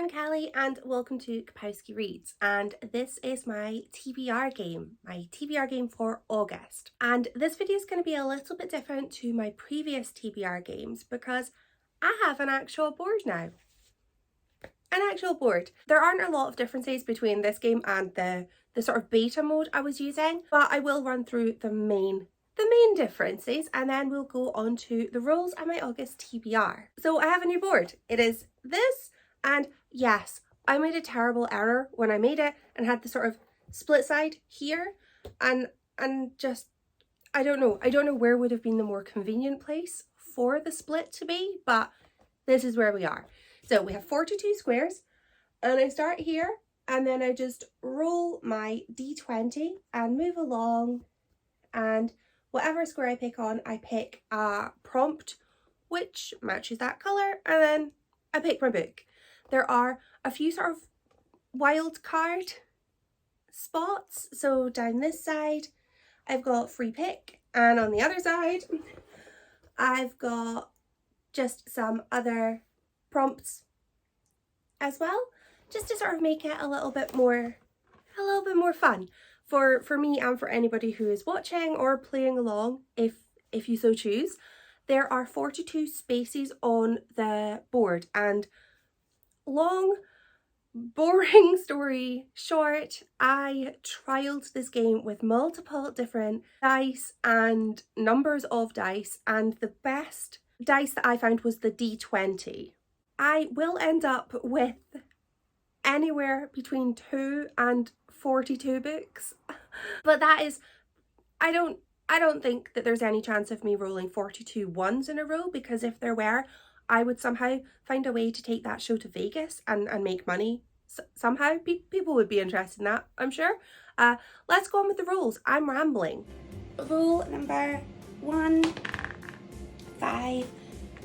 I'm Kelly and welcome to Kapowski Reads, and this is my TBR game for August. And this video is going to be a little bit different to my previous TBR games because I have an actual board now. An actual board. There aren't a lot of differences between this game and the sort of beta mode I was using, but I will run through the main differences and then we'll go on to the rules and my August TBR. So I have a new board. It is this, and yes, I made a terrible error when I made it and had the sort of split side here and just I don't know where would have been the more convenient place for the split to be, but this is where we are. So we have 42 squares and I start here and then I just roll my d20 and move along, and whatever square I pick on, I pick a prompt which matches that colour, and then I pick my book. There are a few sort of wild card spots. So down this side, I've got free pick, and on the other side, I've got just some other prompts as well, just to sort of make it a little bit more fun for me and for anybody who is watching or playing along if you so choose. There are 42 spaces on the board, and long, boring story short, I trialed this game with multiple different dice and numbers of dice, and the best dice that I found was the d20. I will end up with anywhere between 2 and 42 books, but that is, I don't think that there's any chance of me rolling 42 ones in a row, because if there were, I would somehow find a way to take that show to Vegas and make money. Somehow people would be interested in that, I'm sure. Let's go on with the rules. I'm rambling. Rule number 1, 5,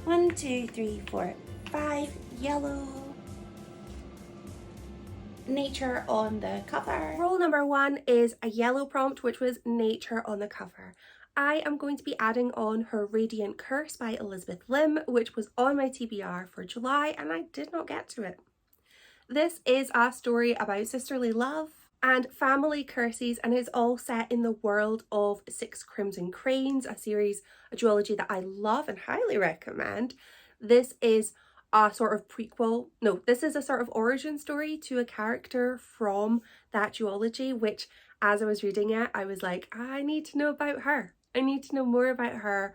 1, 2, 3, 4, 5, yellow. Nature on the cover. Rule number 1 is a yellow prompt, which was nature on the cover. I am going to be adding on Her Radiant Curse by Elizabeth Lim, which was on my TBR for July and I did not get to it. This is a story about sisterly love and family curses, and it's all set in the world of Six Crimson Cranes, a duology that I love and highly recommend. This is a sort of prequel, no, this is a sort of origin story to a character from that duology, which as I was reading it, I was like, I need to know about her. I need to know more about her.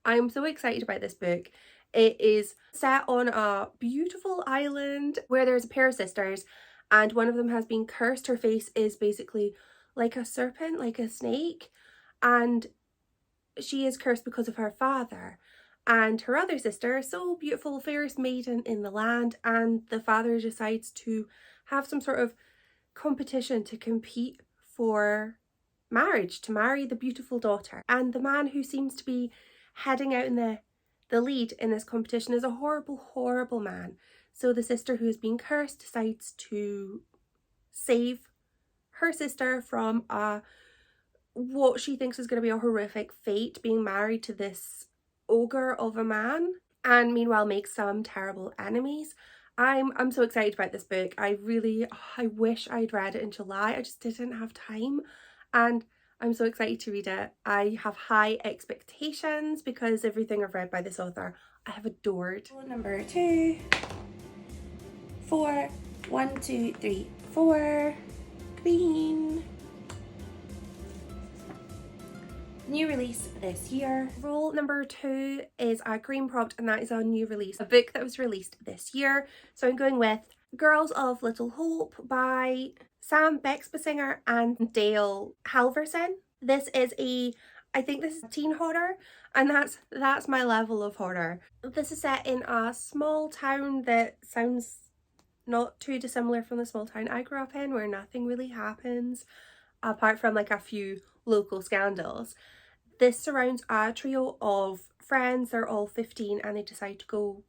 I'm so excited about this book. It is set on a beautiful island where there's a pair of sisters and one of them has been cursed. Her face is basically like a serpent, like a snake, and she is cursed because of her father. And her other sister, so beautiful, fairest maiden in the land, and the father decides to have some sort of competition to compete for marriage, to marry the beautiful daughter. And the man who seems to be heading out in the lead in this competition is a horrible man. So the sister who has been cursed decides to save her sister from what she thinks is going to be a horrific fate, being married to this ogre of a man, and meanwhile makes some terrible enemies. I'm so excited about this book. I wish I'd read it in July. I just didn't have time, and I'm so excited to read it. I have high expectations because everything I've read by this author I have adored. Number 2, 4, 1, 2, 3, 4, green. New release this year. Rule number 2 is a green prompt, and that is a new release, a book that was released this year. So I'm going with Girls of Little Hope by Sam Bexbasinger and Dale Halverson. This is I think this is a teen horror, and that's my level of horror. This is set in a small town that sounds not too dissimilar from the small town I grew up in, where nothing really happens apart from like a few local scandals. This surrounds a trio of friends. They're all 15 and they decide to go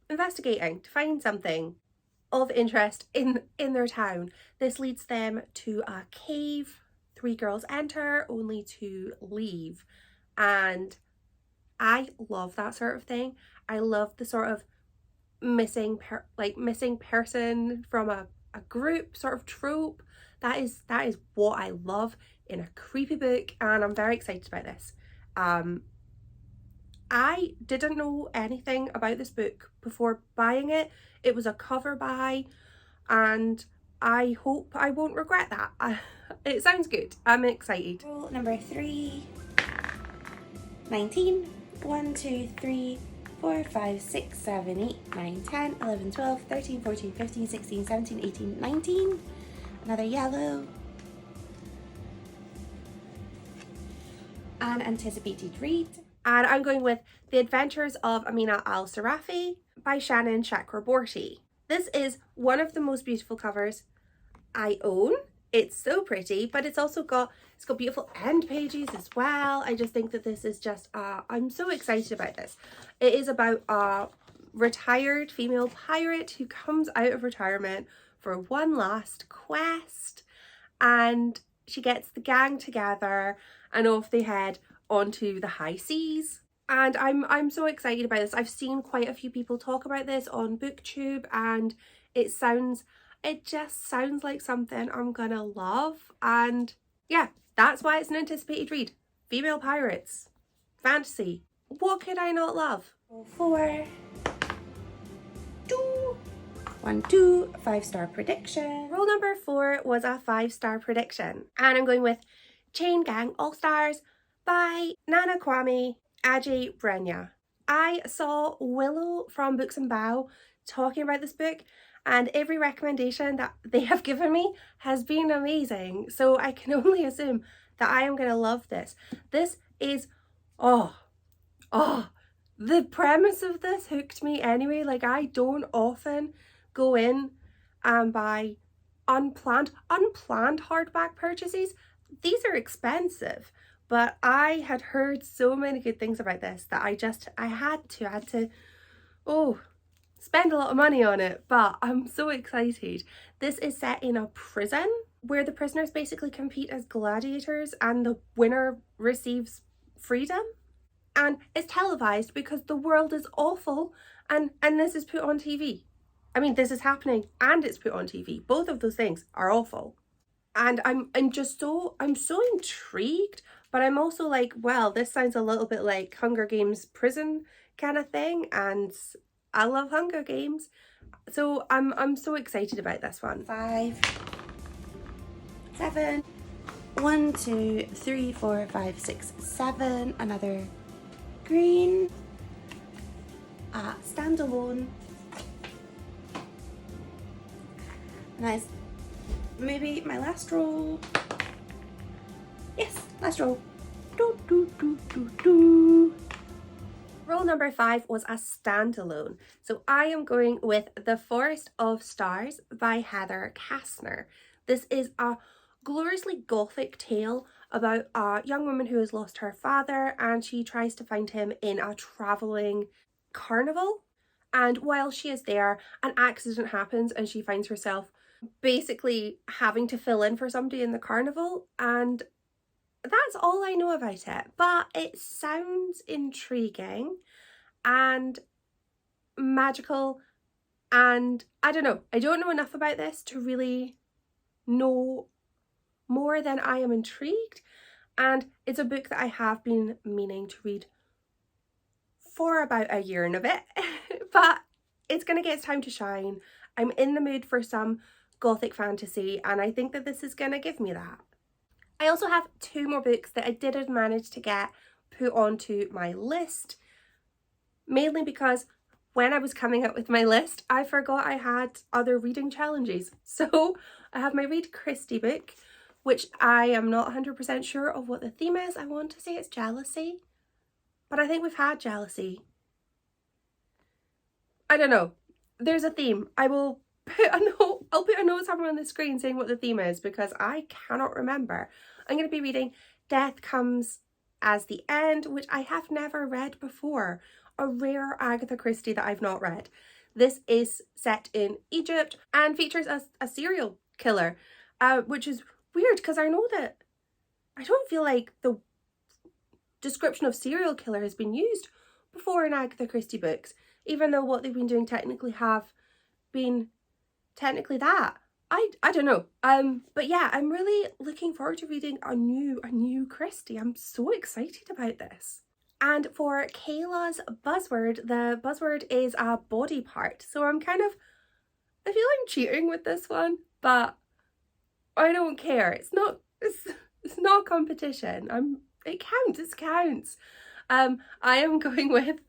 investigating to find something of interest in their town. This leads them to a cave. 3 girls enter only to leave, and I love that sort of thing. I love the sort of missing person from a group sort of trope. That is what I love in a creepy book, and I'm very excited about this. I didn't know anything about this book before buying it. It was a cover buy, and I hope I won't regret that. It sounds good. I'm excited. Rule number 3, 19. 1, 2, 3, 4, 5, 6, 7, 8, 9, 10, 11, 12, 13, 14, 15, 16, 17, 18, 19. Another yellow. An anticipated read. And I'm going with The Adventures of Amina al-Sirafi by Shannon Chakraborty. This is one of the most beautiful covers I own. It's so pretty, but it's got beautiful end pages as well. I just think that this is just, I'm so excited about this. It is about a retired female pirate who comes out of retirement for one last quest, and she gets the gang together and off they head onto the high seas. And I'm so excited about this. I've seen quite a few people talk about this on BookTube, and it just sounds like something I'm gonna love. And yeah, that's why it's an anticipated read. Female pirates, fantasy. What could I not love? 4, 2, 1, 2, 5-star prediction. Rule number 4 was a 5-star prediction, and I'm going with Chain Gang All Stars by Nana Kwame Ajay Brenya. I saw Willow from Books and Bow talking about this book, and every recommendation that they have given me has been amazing. So I can only assume that I am going to love this. This is, the premise of this hooked me anyway. Like, I don't often go in and buy unplanned hardback purchases. These are expensive, but I had heard so many good things about this that I had to spend a lot of money on it. But I'm so excited. This is set in a prison where the prisoners basically compete as gladiators, and the winner receives freedom. And it's televised because the world is awful, and this is put on TV. I mean, this is happening and it's put on TV. Both of those things are awful. And I'm so intrigued, but I'm also like, well, this sounds a little bit like Hunger Games prison kind of thing, and I love Hunger Games. So I'm so excited about this one. 5, 7, 1, 2, 3, 4, 5, 6, 7. Another green. Standalone. And that is maybe my last roll. Yes, last roll. Roll number 5 was a standalone. So I am going with The Forest of Stars by Heather Kastner. This is a gloriously gothic tale about a young woman who has lost her father, and she tries to find him in a travelling carnival. And while she is there, an accident happens and she finds herself basically having to fill in for somebody in the carnival, and that's all I know about it. But it sounds intriguing and magical, and I don't know enough about this to really know more than I am intrigued. And it's a book that I have been meaning to read for about a year and a bit, but it's gonna get its time to shine. I'm in the mood for some gothic fantasy, and I think that this is gonna give me that. I also have 2 more books that I didn't manage to get put onto my list, mainly because when I was coming up with my list, I forgot I had other reading challenges. So I have my Read Christie book, which I am not 100% sure of what the theme is. I want to say it's jealousy, but I think we've had jealousy. I don't know. There's a theme. I'll put a note somewhere on the screen saying what the theme is, because I cannot remember. I'm going to be reading Death Comes as the End, which I have never read before. A rare Agatha Christie that I've not read. This is set in Egypt and features a serial killer, which is weird because I don't feel like the description of serial killer has been used before in Agatha Christie books. even though what they've been doing technically have been technically that. I don't know. But yeah, I'm really looking forward to reading a new Christie. I'm so excited about this. And for Kayla's buzzword, the buzzword is a body part. So I feel I'm cheating with this one, but I don't care. It's not a competition. It counts. I am going with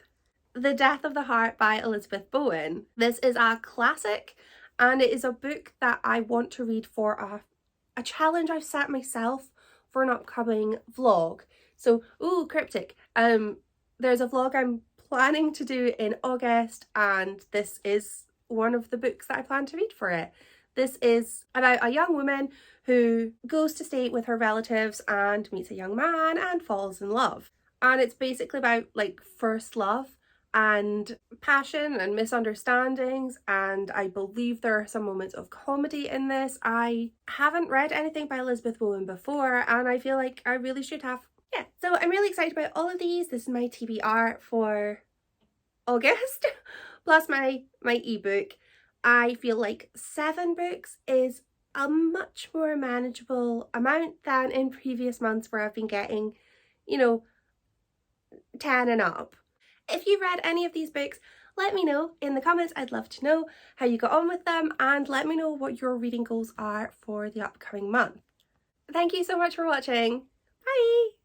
The Death of the Heart by Elizabeth Bowen. This is a classic, and it is a book that I want to read for a challenge I've set myself for an upcoming vlog. So, ooh, cryptic. There's a vlog I'm planning to do in August, and this is one of the books that I plan to read for it. This is about a young woman who goes to stay with her relatives and meets a young man and falls in love. And it's basically about like first love and passion and misunderstandings, and I believe there are some moments of comedy in this. I haven't read anything by Elizabeth Bowen before, and I feel like I really should have. Yeah, so I'm really excited about all of these. This is my TBR for August, plus my ebook. I feel like 7 books is a much more manageable amount than in previous months where I've been getting, 10 and up. If you've read any of these books, let me know in the comments. I'd love to know how you got on with them, and let me know what your reading goals are for the upcoming month. Thank you so much for watching. Bye!